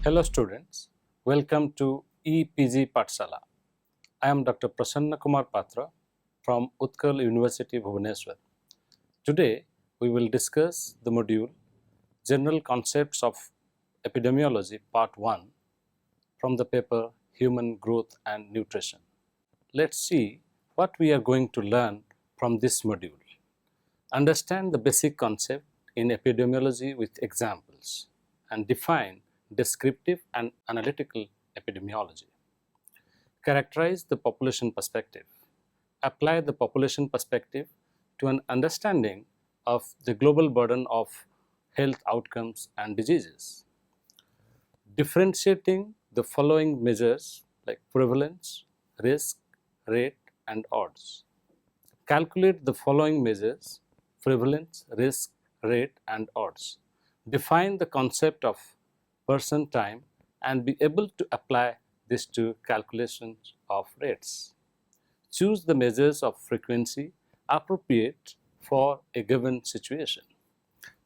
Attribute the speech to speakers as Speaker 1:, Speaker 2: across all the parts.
Speaker 1: Hello students, welcome to EPG Patsala. I am Dr. Prasanna Kumar Patra from Utkal University, Bhubaneswar. Today we will discuss the module General Concepts of Epidemiology Part 1 from the paper Human Growth and Nutrition. Let's see what we are going to learn from this module. Understand the basic concept in epidemiology with examples and define descriptive and analytical epidemiology. Characterize the population perspective. Apply the population perspective to an understanding of the global burden of health outcomes and diseases. Differentiating the following measures like prevalence, risk, rate, and odds. Calculate the following measures: prevalence, risk, rate, and odds. Define the concept of person time and be able to apply this to calculations of rates. Choose the measures of frequency appropriate for a given situation.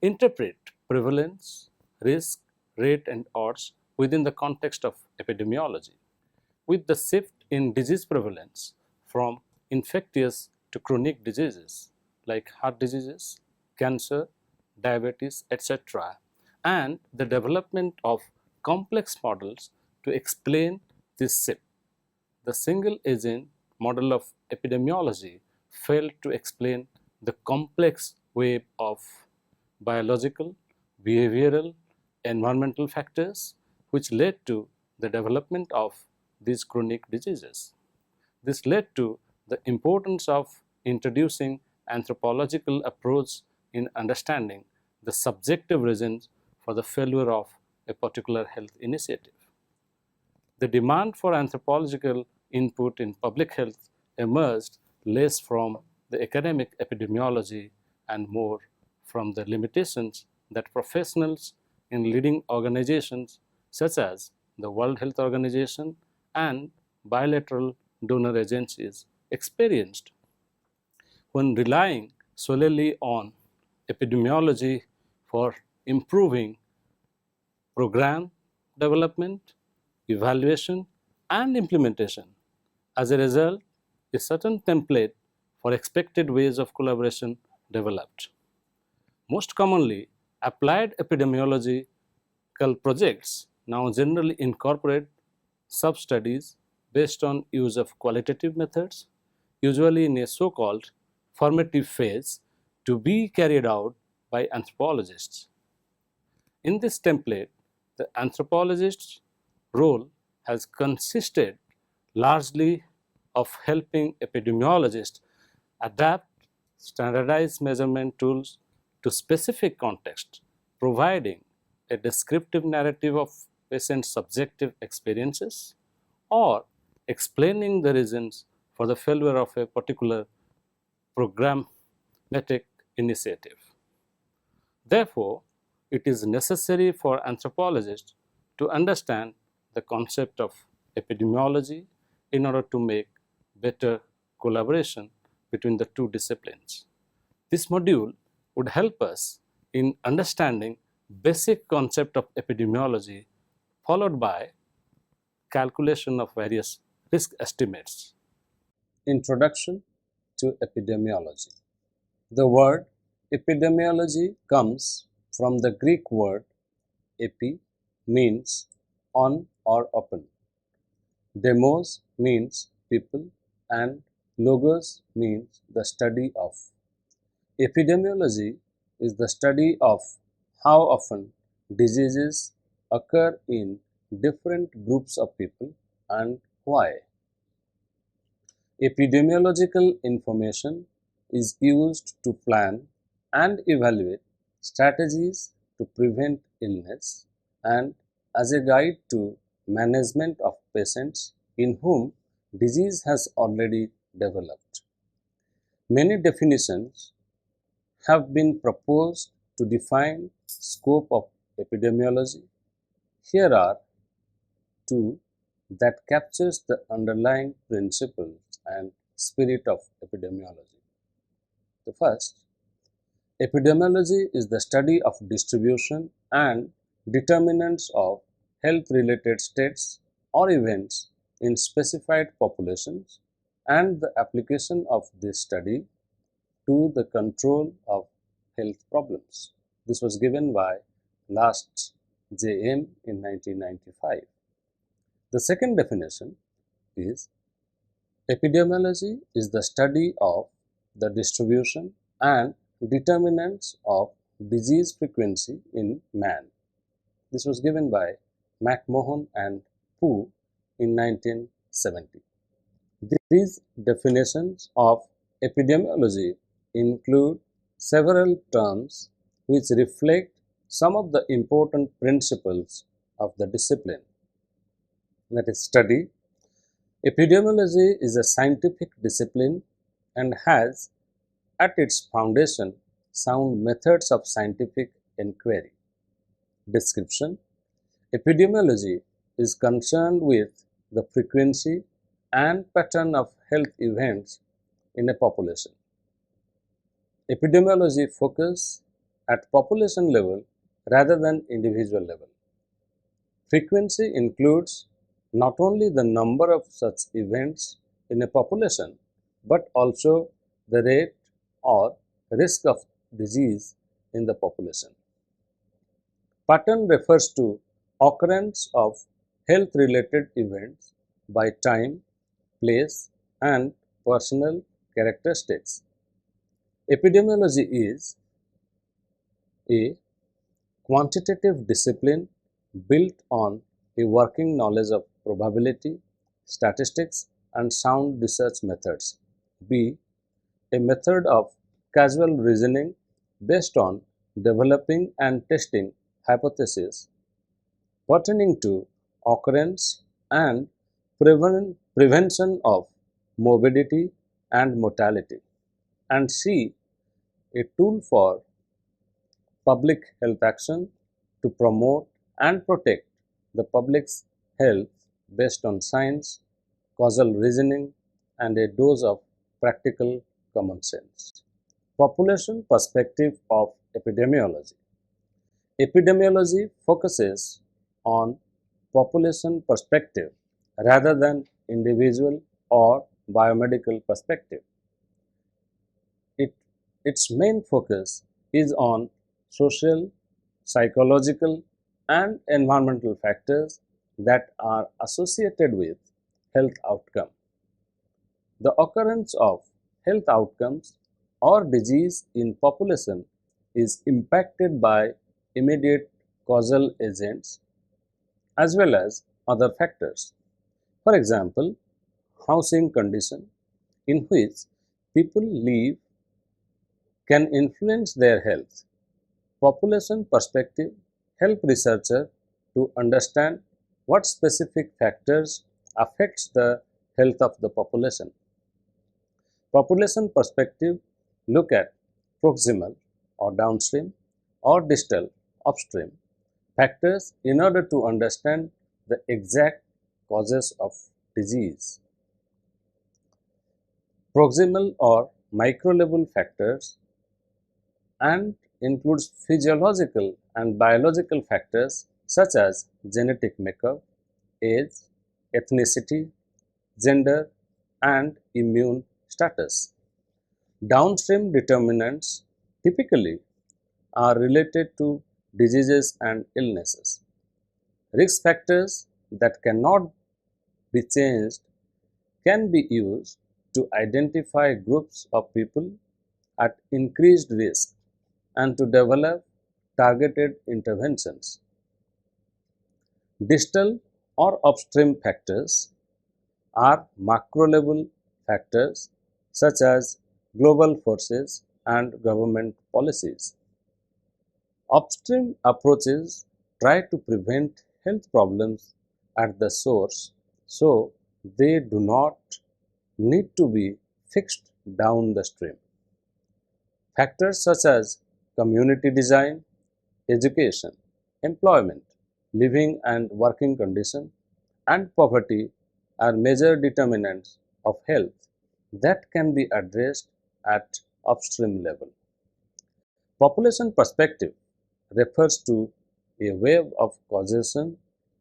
Speaker 1: Interpret prevalence, risk, rate, and odds within the context of epidemiology. With the shift in disease prevalence from infectious to chronic diseases like heart diseases, cancer, diabetes, etc., and the development of complex models to explain this shift, the single agent model of epidemiology failed to explain the complex web of biological, behavioral, environmental factors which led to the development of these chronic diseases. This led to the importance of introducing anthropological approach in understanding the subjective reasons for the failure of a particular health initiative. The demand for anthropological input in public health emerged less from the academic epidemiology and more from the limitations that professionals in leading organizations such as the World Health Organization and bilateral donor agencies experienced when relying solely on epidemiology for improving program development, evaluation, and implementation. As a result, a certain template for expected ways of collaboration developed. Most commonly, applied epidemiological projects now generally incorporate sub-studies based on use of qualitative methods, usually in a so-called formative phase, to be carried out by anthropologists. In this template, the anthropologist's role has consisted largely of helping epidemiologists adapt standardized measurement tools to specific contexts, providing a descriptive narrative of patients' subjective experiences or explaining the reasons for the failure of a particular programmatic initiative. Therefore, it is necessary for anthropologists to understand the concept of epidemiology in order to make better collaboration between the two disciplines. This module would help us in understanding basic concept of epidemiology followed by calculation of various risk estimates. Introduction to epidemiology. The word epidemiology comes from the Greek word epi means on or open. Demos means people and logos means the study of. Epidemiology is the study of how often diseases occur in different groups of people and why. Epidemiological information is used to plan and evaluate strategies to prevent illness and as a guide to management of patients in whom disease has already developed. Many definitions have been proposed to define scope of epidemiology. Here are two that captures the underlying principles and spirit of epidemiology. The first, epidemiology is the study of distribution and determinants of health-related states or events in specified populations and the application of this study to the control of health problems. This was given by Last J.M. in 1995. The second definition is epidemiology is the study of the distribution and determinants of disease frequency in man. This was given by McMahon and Poo in 1970. These definitions of epidemiology include several terms which reflect some of the important principles of the discipline. That is, study. Epidemiology is a scientific discipline and has at its foundation sound methods of scientific inquiry. Description. Epidemiology is concerned with the frequency and pattern of health events in a population. Epidemiology focuses at population level rather than individual level. Frequency includes not only the number of such events in a population, but also the rate or risk of disease in the population. Pattern refers to occurrence of health-related events by time, place, and personal characteristics. Epidemiology is a quantitative discipline built on a working knowledge of probability, statistics, and sound research methods. B. A method of causal reasoning based on developing and testing hypotheses pertaining to occurrence and prevention of morbidity and mortality. And C. A tool for public health action to promote and protect the public's health based on science, causal reasoning, and a dose of practical common sense. Population perspective of epidemiology. Epidemiology focuses on population perspective rather than individual or biomedical perspective. Its main focus is on social, psychological, and environmental factors that are associated with health outcome. The occurrence of health outcomes or disease in population is impacted by immediate causal agents as well as other factors. For example, housing condition in which people live can influence their health. Population perspective help researchers to understand what specific factors affects the health of the population. Population perspective look at proximal or downstream or distal upstream factors in order to understand the exact causes of disease. Proximal or micro-level factors and includes physiological and biological factors such as genetic makeup, age, ethnicity, gender, and immune status. Downstream determinants typically are related to diseases and illnesses. Risk factors that cannot be changed can be used to identify groups of people at increased risk and to develop targeted interventions. Distal or upstream factors are macro-level factors such as global forces and government policies. Upstream approaches try to prevent health problems at the source so they do not need to be fixed down the stream. Factors such as community design, education, employment, living and working conditions, and poverty are major determinants of health that can be addressed at upstream level. Population perspective refers to a web of causation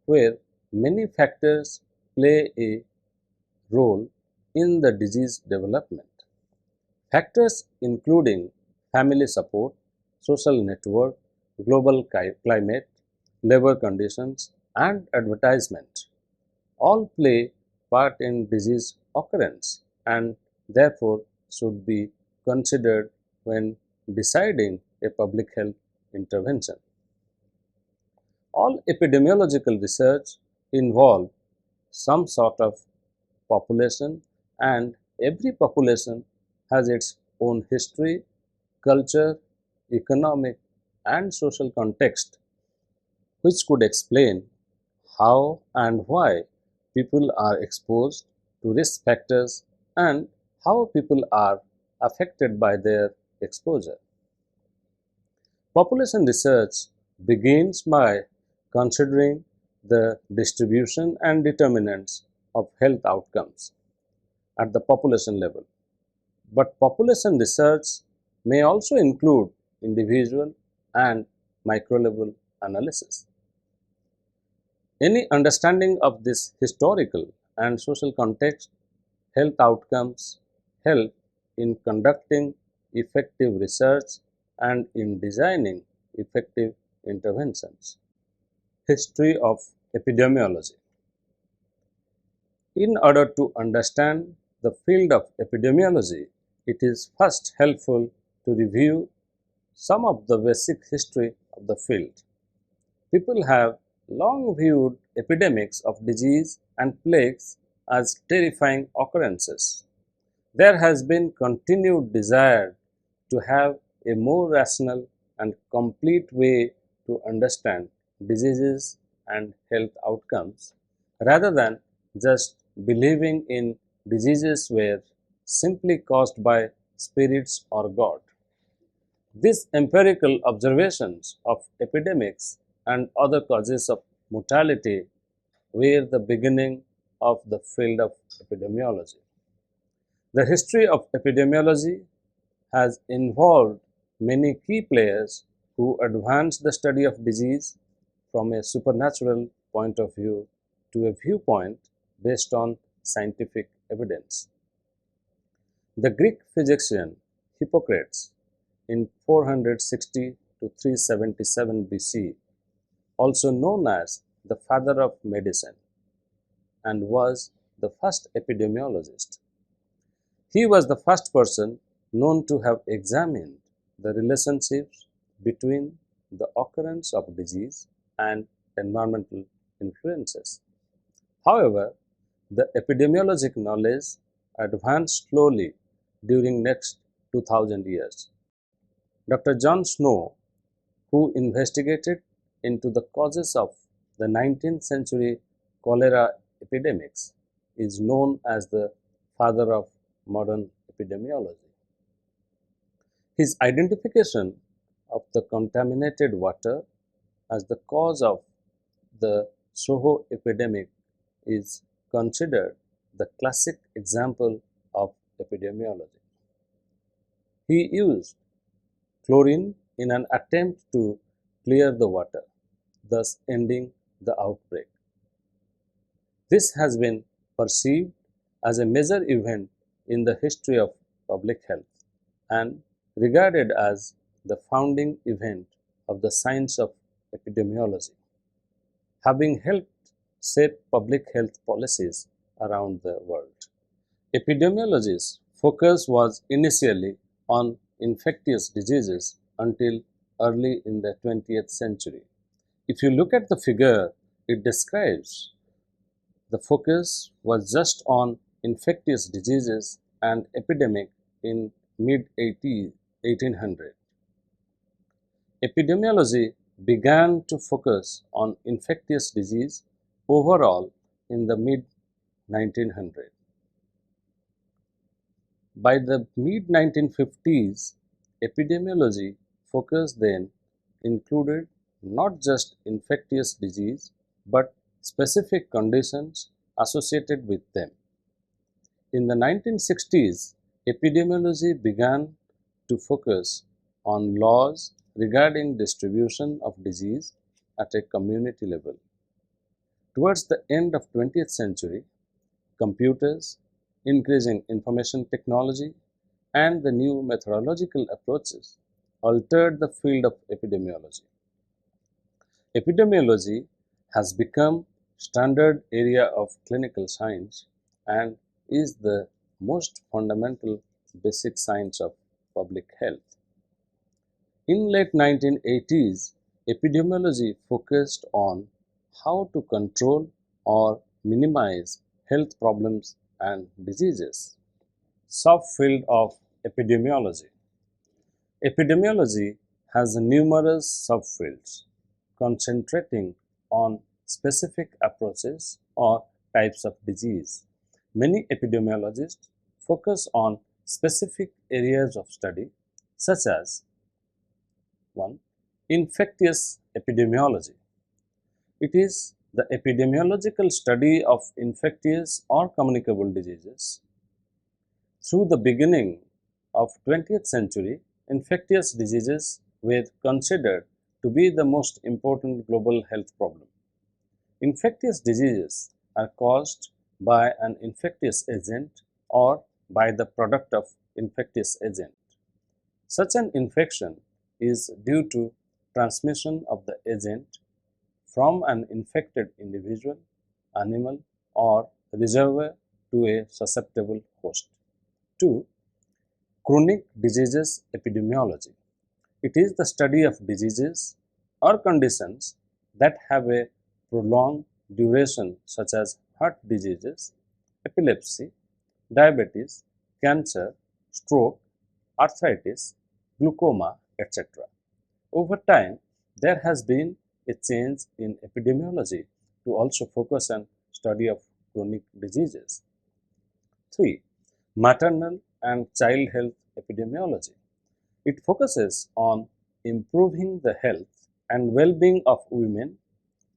Speaker 1: where many factors play a role in the disease development. Factors including family support, social network, global climate, labor conditions, and advertisement all play part in disease occurrence and therefore should be considered when deciding a public health intervention. All epidemiological research involve some sort of population, and every population has its own history, culture, economic and social context, which could explain how and why people are exposed to risk factors and how people are affected by their exposure. Population research begins by considering the distribution and determinants of health outcomes at the population level. But population research may also include individual and micro-level analysis. Any understanding of this historical and social context health outcomes help in conducting effective research and in designing effective interventions. History of epidemiology. In order to understand the field of epidemiology, it is first helpful to review some of the basic history of the field. People have long viewed epidemics of disease and plagues as terrifying occurrences. There has been continued desire to have a more rational and complete way to understand diseases and health outcomes rather than just believing in diseases were simply caused by spirits or God. These empirical observations of epidemics and other causes of mortality were the beginning of the field of epidemiology. The history of epidemiology has involved many key players who advanced the study of disease from a supernatural point of view to a viewpoint based on scientific evidence. The Greek physician Hippocrates in 460 to 377 BC, also known as the father of medicine, and was the first epidemiologist. He was the first person known to have examined the relationships between the occurrence of disease and environmental influences. However, the epidemiologic knowledge advanced slowly during next 2000 years. Dr. John Snow, who investigated into the causes of the 19th century cholera epidemics, is known as the father of modern epidemiology. His identification of the contaminated water as the cause of the Soho epidemic is considered the classic example of epidemiology. He used chlorine in an attempt to clear the water, thus ending the outbreak. This has been perceived as a major event in the history of public health and regarded as the founding event of the science of epidemiology, having helped shape public health policies around the world. Epidemiology's focus was initially on infectious diseases until early in the 20th century. If you look at the figure, it describes the focus was just on infectious diseases and epidemic in mid-1800. Epidemiology began to focus on infectious disease overall in the mid-1900s. By the mid-1950s, epidemiology focus then included not just infectious disease but specific conditions associated with them. In the 1960s, epidemiology began to focus on laws regarding distribution of disease at a community level. Towards the end of 20th century, computers, increasing information technology, and the new methodological approaches altered the field of epidemiology. Epidemiology has become standard area of clinical science and is the most fundamental basic science of public health. In late 1980s, epidemiology focused on how to control or minimize health problems and diseases. Subfield of epidemiology. Epidemiology has numerous subfields concentrating on specific approaches or types of disease. Many epidemiologists focus on specific areas of study such as 1. Infectious epidemiology. It is the epidemiological study of infectious or communicable diseases. Through the beginning of 20th century, infectious diseases were considered to be the most important global health problem. Infectious diseases are caused by an infectious agent or by the product of infectious agent. Such an infection is due to transmission of the agent from an infected individual, animal, or reservoir to a susceptible host. 2. Chronic diseases epidemiology. It is the study of diseases or conditions that have a prolonged duration such as heart diseases, epilepsy, diabetes, cancer, stroke, arthritis, glaucoma, etc. Over time, there has been a change in epidemiology to also focus on study of chronic diseases. 3. Maternal and child health epidemiology. It focuses on improving the health and well-being of women,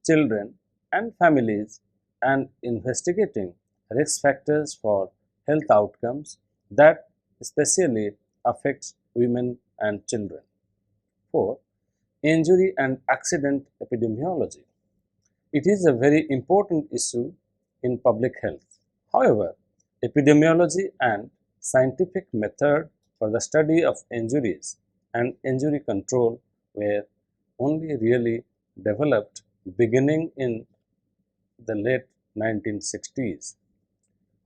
Speaker 1: children, and families and investigating risk factors for health outcomes that especially affects women and children. 4. Injury and accident epidemiology. It is a very important issue in public health. However, epidemiology and scientific method for the study of injuries and injury control were only really developed beginning in the late 1960s.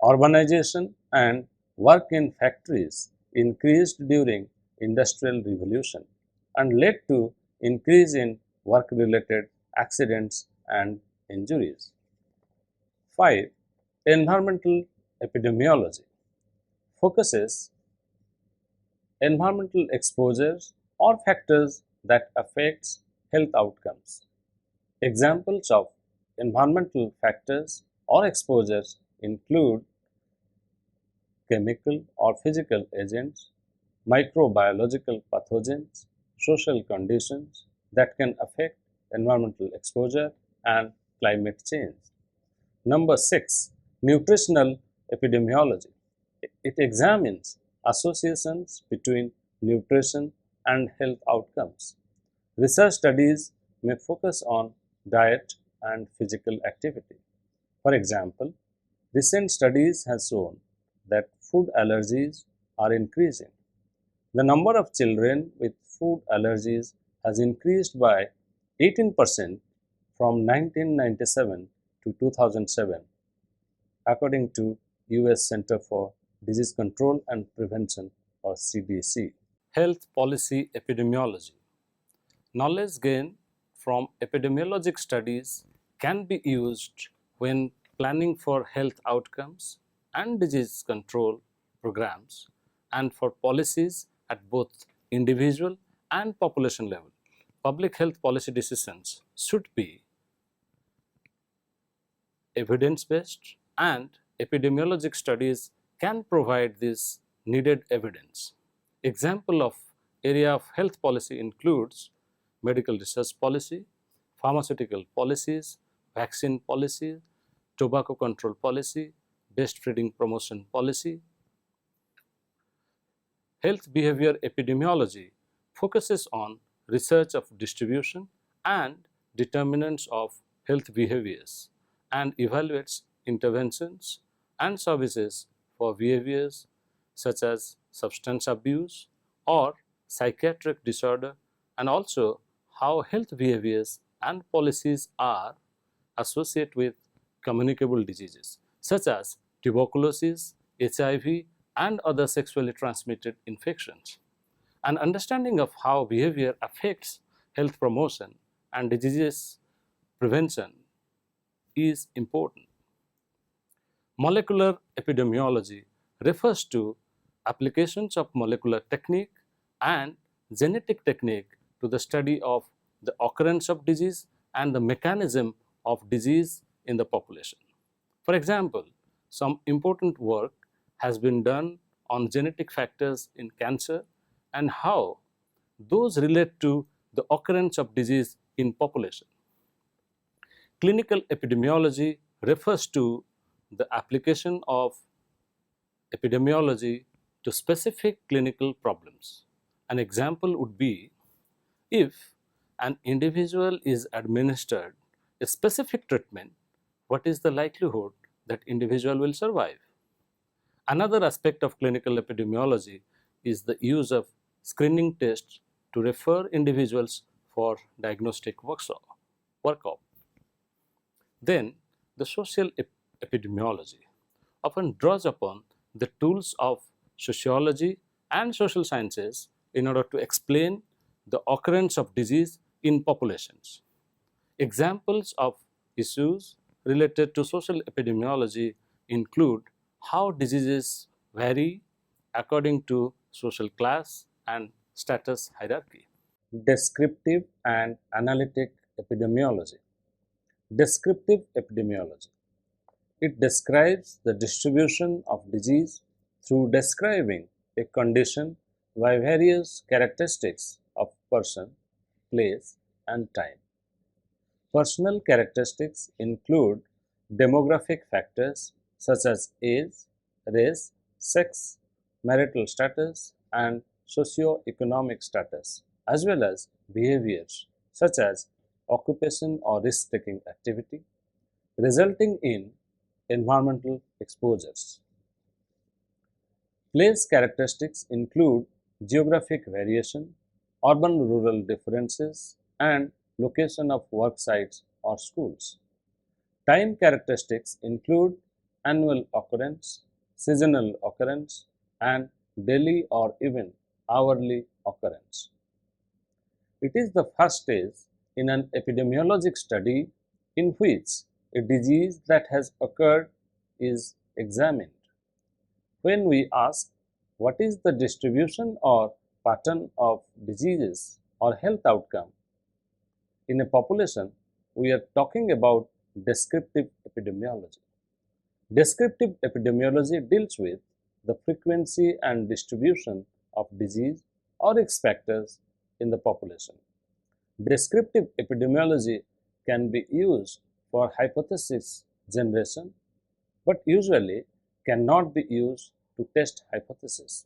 Speaker 1: Urbanization and work in factories increased during Industrial Revolution and led to increase in work-related accidents and injuries. 5. Environmental epidemiology focuses environmental exposures or factors that affects health outcomes. Examples of environmental factors or exposures include chemical or physical agents, microbiological pathogens, social conditions that can affect environmental exposure and climate change. Number 6. Nutritional epidemiology. It examines associations between nutrition and health outcomes. Research studies may focus on diet and physical activity. For example, recent studies have shown that food allergies are increasing. The number of children with food allergies has increased by 18% from 1997 to 2007, according to US Center for Disease Control and Prevention or CDC. Health policy epidemiology. Knowledge gained from epidemiologic studies can be used when planning for health outcomes and disease control programs and for policies at both individual and population level. Public health policy decisions should be evidence-based and epidemiologic studies can provide this needed evidence. Example of area of health policy includes medical research policy, pharmaceutical policies, vaccine policy, tobacco control policy, breastfeeding promotion policy. Health behavior epidemiology focuses on research of distribution and determinants of health behaviors and evaluates interventions and services for behaviors such as substance abuse or psychiatric disorder, and also how health behaviors and policies are associated with communicable diseases such as tuberculosis, HIV, and other sexually transmitted infections. An understanding of how behavior affects health promotion and disease prevention is important. Molecular epidemiology refers to applications of molecular technique and genetic technique to the study of the occurrence of disease and the mechanism of disease in the population. For example, some important work has been done on genetic factors in cancer and how those relate to the occurrence of disease in population. Clinical epidemiology refers to the application of epidemiology to specific clinical problems. An example would be if an individual is administered a specific treatment, what is the likelihood that individual will survive? Another aspect of clinical epidemiology is the use of screening tests to refer individuals for diagnostic workup. Then, the social epidemiology often draws upon the tools of sociology and social sciences in order to explain the occurrence of disease in populations. Examples of issues related to social epidemiology include how diseases vary according to social class and status hierarchy. Descriptive and analytic epidemiology. Descriptive epidemiology. It describes the distribution of disease through describing a condition by various characteristics of person, place, and time. Personal characteristics include demographic factors such as age, race, sex, marital status, and socio-economic status, as well as behaviors such as occupation or risk-taking activity, resulting in environmental exposures. Place characteristics include geographic variation, urban-rural differences, and location of work sites or schools. Time characteristics include annual occurrence, seasonal occurrence, and daily or even hourly occurrence. It is the first stage in an epidemiologic study in which a disease that has occurred is examined. When we ask what is the distribution or pattern of diseases or health outcome in a population, we are talking about descriptive epidemiology. Descriptive epidemiology deals with the frequency and distribution of disease or risk factors in the population. Descriptive epidemiology can be used for hypothesis generation, but usually cannot be used to test hypotheses.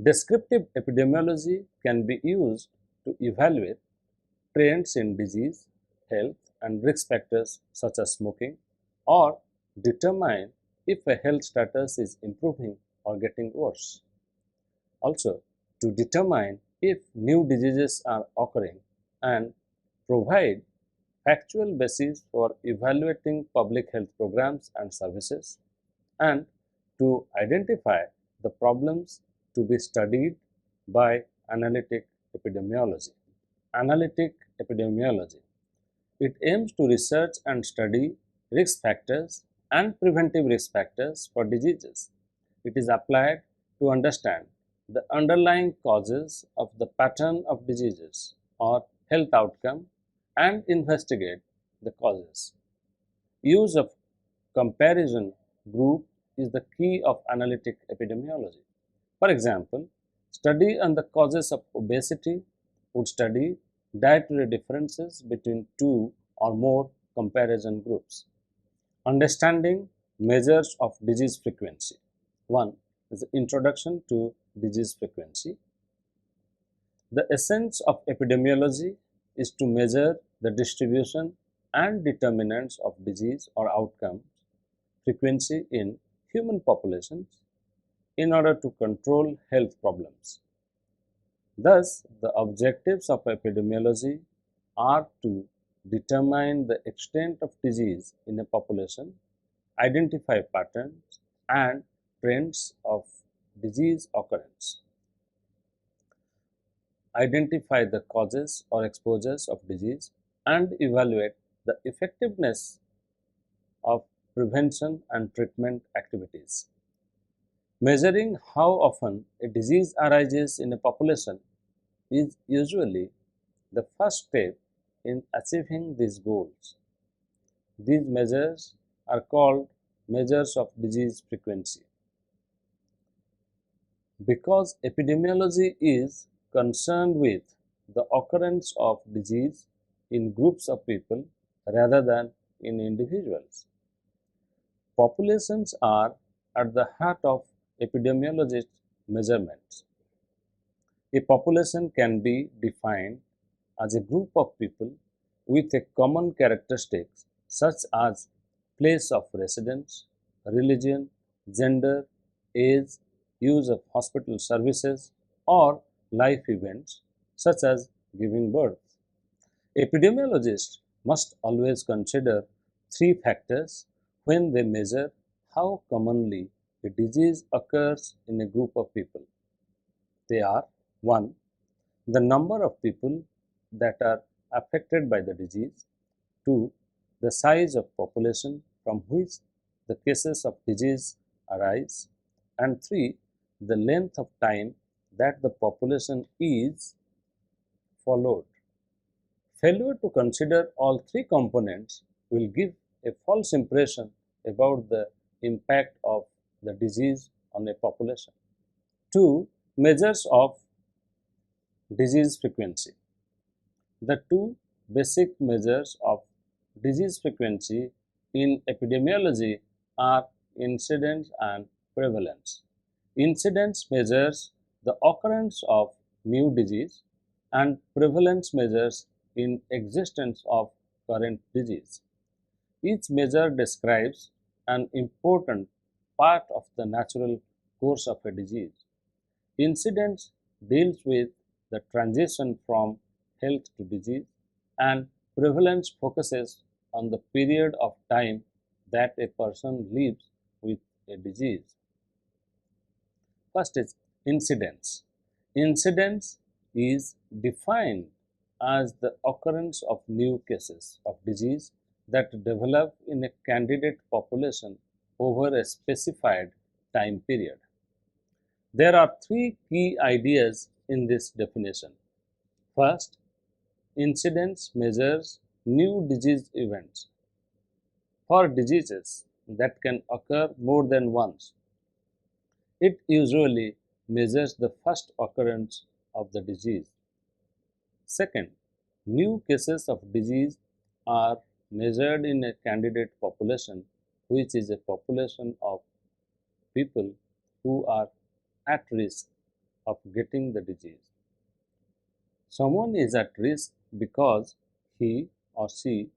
Speaker 1: Descriptive epidemiology can be used to evaluate trends in disease, health, and risk factors such as smoking, or determine if a health status is improving or getting worse. Also, to determine if new diseases are occurring and provide factual basis for evaluating public health programs and services, and to identify the problems to be studied by analytic epidemiology. Analytic epidemiology. It aims to research and study risk factors and preventive risk factors for diseases. It is applied to understand the underlying causes of the pattern of diseases or health outcome and investigate the causes. Use of comparison group is the key of analytic epidemiology. For example, study on the causes of obesity would study dietary differences between two or more comparison groups. Understanding measures of disease frequency. One is the introduction to disease frequency. The essence of epidemiology is to measure the distribution and determinants of disease or outcomes frequency in human populations in order to control health problems. Thus, the objectives of epidemiology are to determine the extent of disease in a population, identify patterns and trends of disease occurrence, identify the causes or exposures of disease, and evaluate the effectiveness of prevention and treatment activities. Measuring how often a disease arises in a population is usually the first step in achieving these goals. These measures are called measures of disease frequency. Because epidemiology is concerned with the occurrence of disease in groups of people rather than in individuals, populations are at the heart of epidemiology measurements. A population can be defined as a group of people with a common characteristics such as place of residence, religion, gender, age, use of hospital services, or life events such as giving birth. Epidemiologists must always consider three factors when they measure how commonly a disease occurs in a group of people. They are 1. The number of people that are affected by the disease, 2. The size of population from which the cases of disease arise, and 3. The length of time that the population is followed. Failure to consider all three components will give a false impression about the impact of the disease on a population. 2. Measures of disease frequency. The two basic measures of disease frequency in epidemiology are incidence and prevalence. Incidence measures the occurrence of new disease and prevalence measures in existence of current disease. Each measure describes an important part of the natural course of a disease. Incidence deals with the transition from health to disease, and prevalence focuses on the period of time that a person lives with a disease. First is incidence. Incidence is defined as the occurrence of new cases of disease that develop in a candidate population over a specified time period. There are three key ideas in this definition. First, incidence measures new disease events. For diseases that can occur more than once, it usually measures the first occurrence of the disease. Second, new cases of disease are measured in a candidate population, which is a population of people who are at risk of getting the disease. Someone is at risk because he or she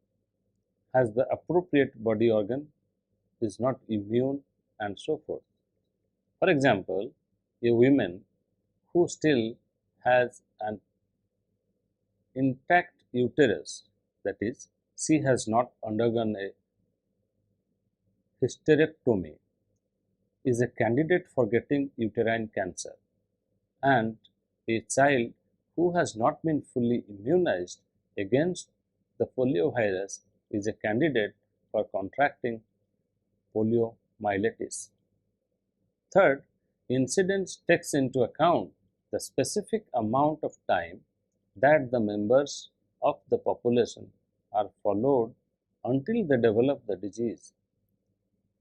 Speaker 1: has the appropriate body organ, is not immune, and so forth. For example, a woman who still has an intact uterus, that is, she has not undergone a hysterectomy, is a candidate for getting uterine cancer, and a child who has not been fully immunized against the poliovirus is a candidate for contracting poliomyelitis. Third, incidence takes into account the specific amount of time that the members of the population are followed until they develop the disease.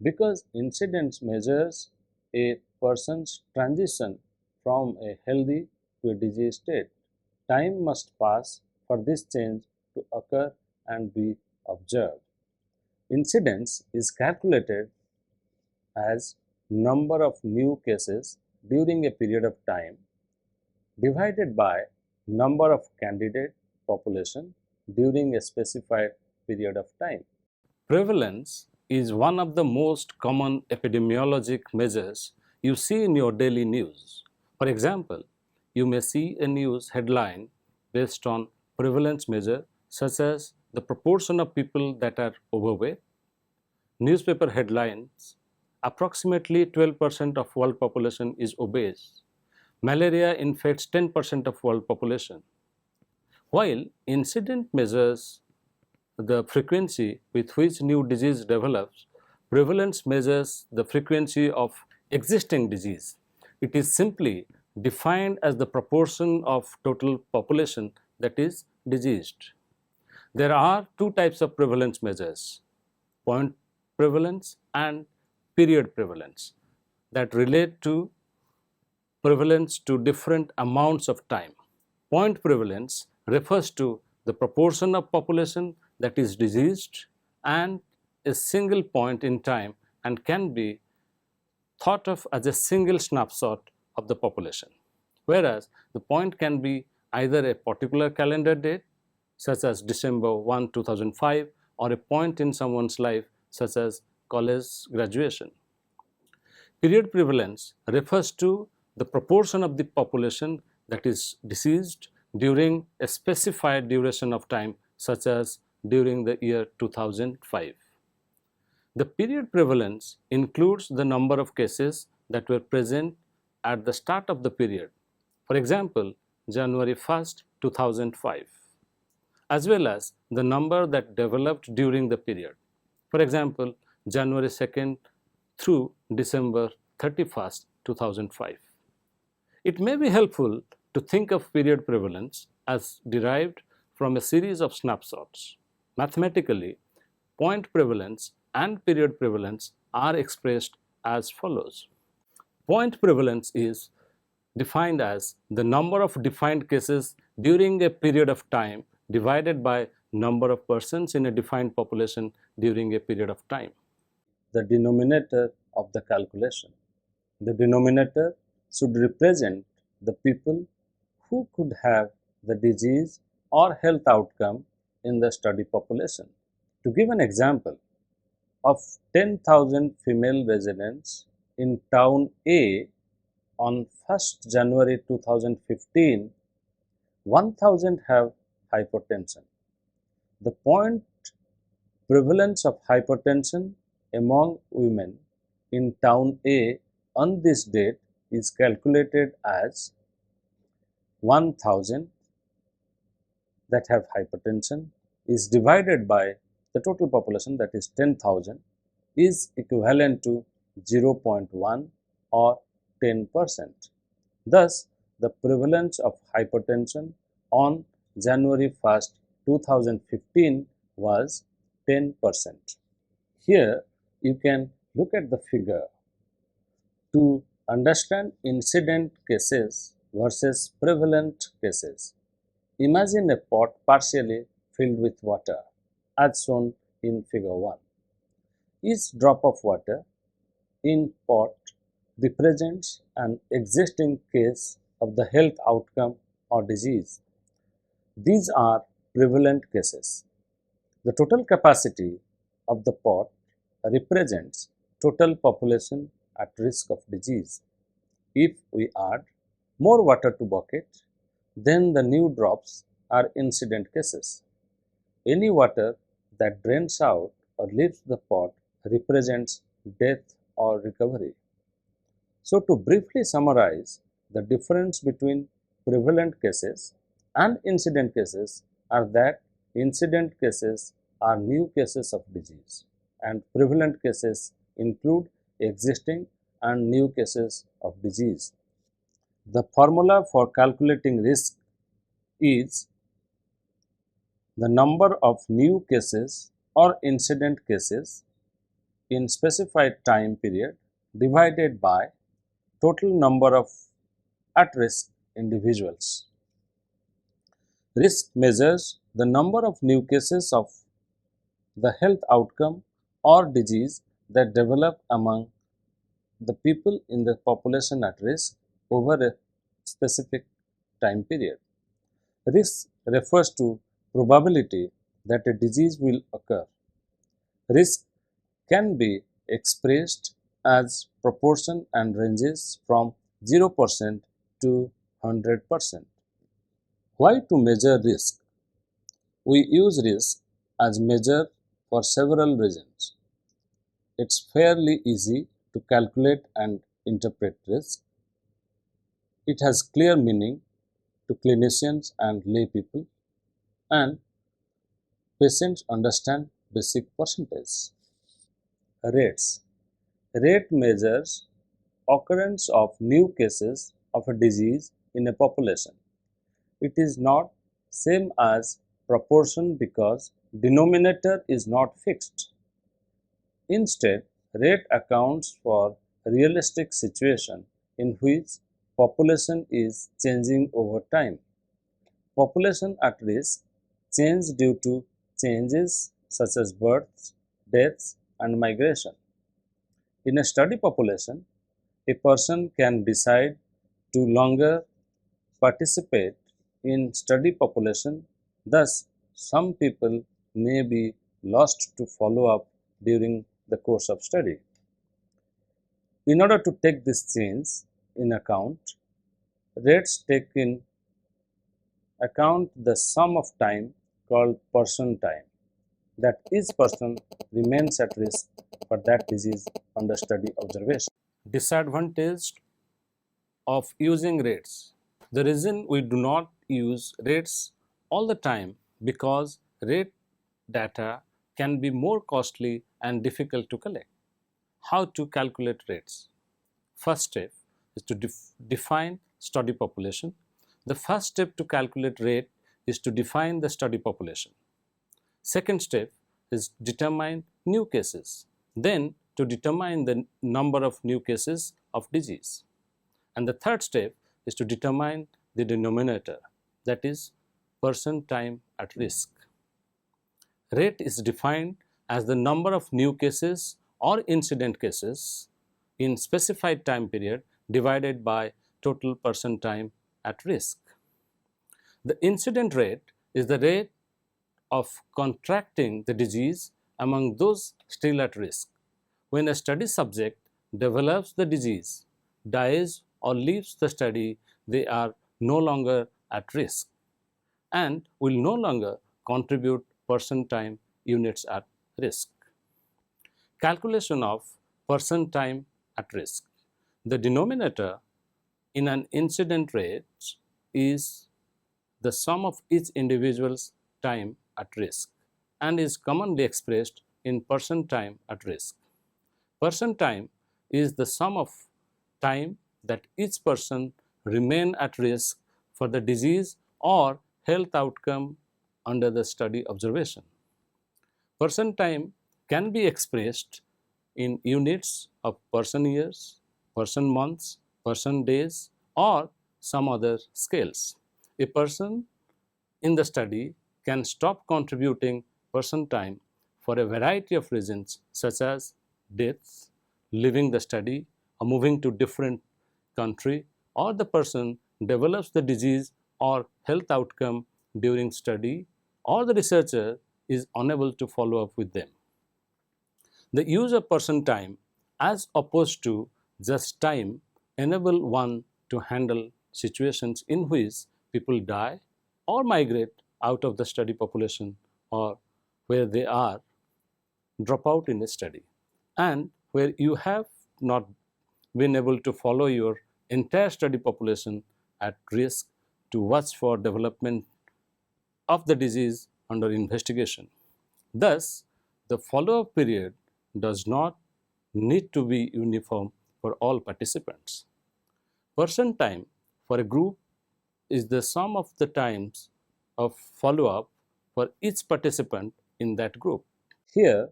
Speaker 1: Because incidence measures a person's transition from a healthy to a disease state, time must pass for this change to occur and be observed. Incidence is calculated as number of new cases during a period of time divided by number of candidate population during a specified
Speaker 2: period of time.
Speaker 1: Prevalence is one of the most common epidemiologic measures you see in your daily news. For example, you may see a news headline based on prevalence measure such as the proportion of people that are overweight. Newspaper headlines: approximately 12% of world population is obese. Malaria infects 10% of world population. While incident measures the frequency with which new disease develops, prevalence measures the frequency of existing disease. It is simply defined as the proportion of total population that is diseased. There are two types of prevalence measures: point prevalence and period prevalence, that relate to prevalence to different amounts of time. Point prevalence refers to the proportion of population that is diseased and a single point in time and can be thought of as a single snapshot of the population. Whereas the point can be either a particular calendar date, such as December 1, 2005, or a point in someone's life, such as college graduation. Period prevalence refers to the proportion of the population that is deceased during a specified duration of time, such as during the year 2005. The period prevalence includes the number of cases that were present at the start of the period, for example, January 1st, 2005, as well as the number that developed during the period, for example, January 2nd through December 31st, 2005. It may be helpful to think of period prevalence as derived from a series of snapshots. Mathematically, point prevalence and period prevalence are expressed as follows. Point prevalence is defined as the number of defined cases during a period of time divided by number of persons in a defined population during a period of time.
Speaker 2: The denominator of the calculation. The denominator should represent the people who could have the disease or health outcome in the study population. To give an example, of 10,000 female residents in town A on 1st January 2015, 1,000 have hypertension. The point prevalence of hypertension among women in town A on this date is calculated as 1,000 that have hypertension is divided by the total population, that is 10,000, is equivalent to 0.1 or 10%. Thus, the prevalence of hypertension on January 1st, 2015 was 10%. Here, you can look at the figure to understand incident cases versus prevalent cases. Imagine a pot partially filled with water, as shown in figure 1. Each drop of water in pot represents an existing case of the health outcome or disease. These are prevalent cases. The total capacity of the pot represents total population at risk of disease. If we add more water to bucket, then the new drops are incident cases. Any water that drains out or leaves the pot represents death or recovery. So, to briefly summarize, the difference between prevalent cases and incident cases are that incident cases are new cases of disease and prevalent cases include existing and new cases of disease. The formula for calculating risk is the number of new cases or incident cases in specified time period divided by total number of at-risk individuals. Risk measures the number of new cases of the health outcome or disease that develop among the people in the population at risk over a specific time period. Risk refers to probability that a disease will occur. Risk can be expressed as proportion and ranges from 0% to 100%. Why to measure risk? We use risk as measure for several reasons. It's fairly easy to calculate and interpret risk. It has clear meaning to clinicians and lay people, and patients understand basic percentage. Rates. Rate measures occurrence of new cases of a disease in a population. It is not same as proportion because denominator is not fixed. Instead, rate accounts for realistic situation in which population is changing over time. Population at risk change due to changes such as births, deaths, and migration. In a study population, a person can decide to longer participate in study population. Thus, some people may be lost to follow up during the course of study. In order to take this change in account, rates take in account the sum of time called person time that each person remains at risk for that disease under study observation.
Speaker 1: Disadvantage of using rates. The reason we do not use rates all the time because rate data can be more costly and difficult to collect. How to calculate rates? First step is to define study population. The first step to calculate rate is to define the study population. Second step is determine new cases. Then to determine the number of new cases of disease. And the third step is to determine the denominator, that is person time at risk. Rate is defined as the number of new cases or incident cases in specified time period divided by total person time at risk. The incident rate is the rate of contracting the disease among those still at risk. When a study subject develops the disease, dies, or leaves the study, they are no longer at risk and will no longer contribute person time units at risk. Calculation of person time at risk. The denominator in an incident rate is the sum of each individual's time at risk and is commonly expressed in person time at risk. Person time is the sum of time that each person remain at risk for the disease or health outcome under the study observation. Person time can be expressed in units of person years, person months, person days, or some other scales. A person in the study can stop contributing person time for a variety of reasons such as deaths, leaving the study, or moving to different country, or the person develops the disease or health outcome during study, or the researcher is unable to follow up with them. The use of person time as opposed to just time enable one to handle situations in which people die or migrate out of the study population or where they are drop out in a study and where you have not been able to follow your entire study population at risk to watch for development of the disease under investigation. Thus, the follow-up period does not need to be uniform for all participants. Person time for a group is the sum of the times of follow-up for each participant in that group.
Speaker 2: Here,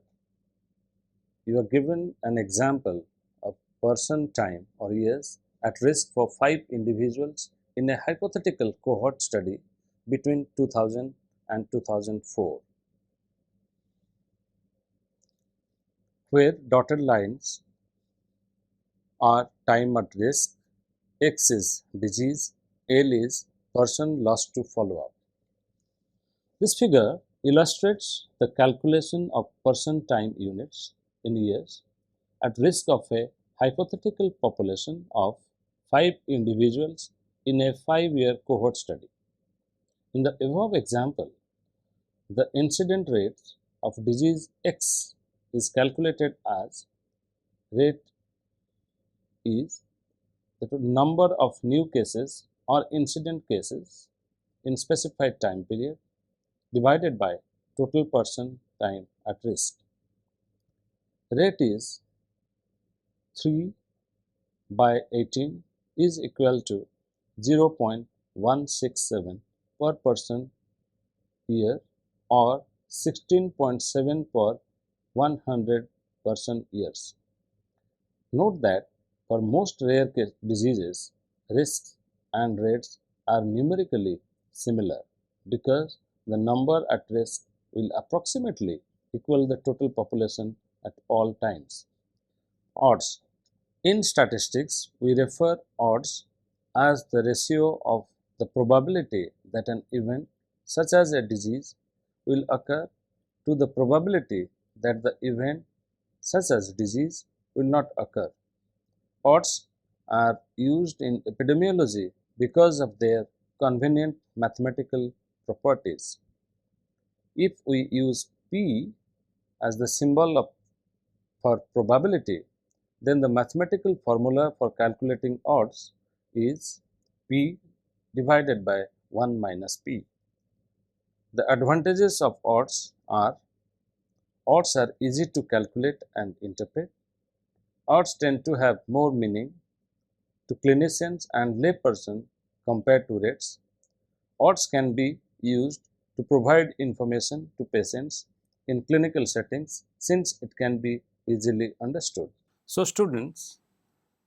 Speaker 2: you are given an example of person time or years at risk for 5 individuals in a hypothetical cohort study between 2000 and 2004, where dotted lines are time at risk, X is disease, L is person lost to follow-up. This figure illustrates the calculation of person time units in years at risk of a hypothetical population of 5 individuals in a 5-year cohort study. In the above example, the incident rate of disease X is calculated as rate is the number of new cases or incident cases in specified time period divided by total person time at risk. Rate is 3 by 18 is equal to 0.167 per person year or 16.7 per 100 person years. Note that for most rare diseases, risks and rates are numerically similar because the number at risk will approximately equal the total population at all times. Odds. In statistics, we refer odds as the ratio of the probability that an event, such as a disease, will occur to the probability that the event, such as disease, will not occur. Odds are used in epidemiology because of their convenient mathematical properties. If we use P as the symbol for probability, then the mathematical formula for calculating odds is P divided by 1 minus P. The advantages of odds are easy to calculate and interpret. Odds tend to have more meaning to clinicians and laypersons compared to rates. Odds can be used to provide information to patients in clinical settings since it can be easily understood. So students,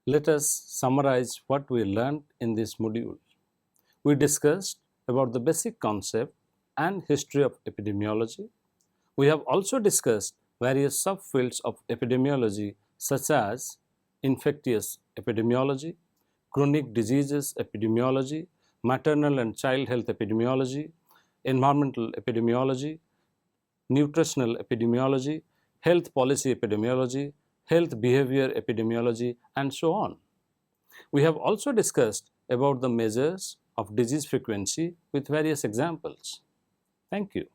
Speaker 2: let us summarize what we learned in this module. We discussed about the basic concept and history of epidemiology. We have also discussed various subfields of epidemiology such as infectious epidemiology, chronic diseases epidemiology, maternal and child health epidemiology, environmental epidemiology, nutritional epidemiology, health policy epidemiology, health behavior epidemiology, and so on. We have also discussed about the measures of disease frequency with various examples. Thank you.